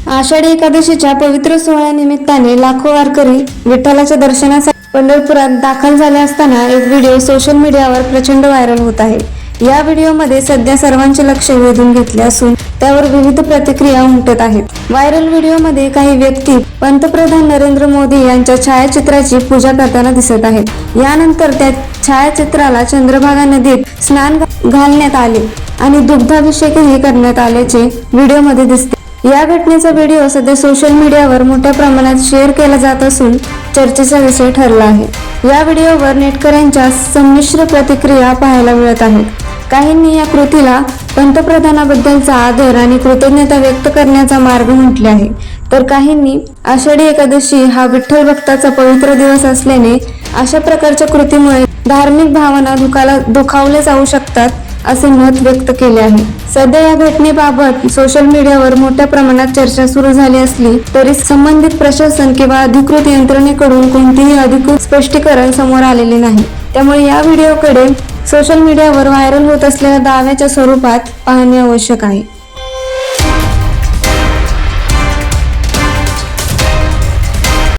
आषाढी एकादशीच्या पवित्र सोहळ्यानिमित्ताने लाखो वारकरी विठ्ठलाच्या दर्शनासाठी पंढरपुरात दाखल झाले असताना एक व्हिडिओ सोशल मीडियावर प्रचंड व्हायरल होत आहे। या व्हिडिओमध्ये सध्या सर्वांचे लक्ष वेधून घेतले असून त्यावर विविध प्रतिक्रिया उमटत आहेत। व्हायरल व्हिडिओमध्ये काही व्यक्ती पंतप्रधान नरेंद्र मोदी यांच्या छायाचित्राची पूजा करताना दिसत आहेत। यानंतर त्या छायाचित्राला चंद्रभागा नदीत स्नान घालण्यात आले आणि दुग्धाभिषेकही करण्यात आल्याचे व्हिडिओमध्ये दिसते। या घटनेचा व्हिडिओ सध्या सोशल मीडियावर मोठ्या प्रमाणात शेअर केला जात असून चर्चेचा विषय ठरला आहे। या व्हिडिओवर नेटकऱ्यांच्या संमिश्र प्रतिक्रिया पाहायला मिळत आहेत। काहींनी या कृतीला पंतप्रधानाबद्दलचा आदर आणि कृतज्ञता व्यक्त करण्याचा मार्ग म्हटले आहे, तर काहींनी आषाढी एकादशी हा विठ्ठल भक्ताचा पवित्र दिवस असल्याने अशा प्रकारच्या कृतीमुळे धार्मिक भावना दुखावल्या जाऊ शकतात असे मत व्यक्त केले आहे। सध्या या घटनेबाबत सोशल मीडियावर मोठ्या प्रमाणात चर्चा सुरू झाली असली तरी संबंधित प्रशासन किंवा अधिकृत यंत्रणेकडून कोणतेही अधिकृत स्पष्टीकरण समोर आलेले नाही। त्यामुळे या व्हिडिओकडे सोशल मीडियावर व्हायरल होत असलेल्या दाव्याच्या स्वरूपात पाहणे आवश्यक आहे।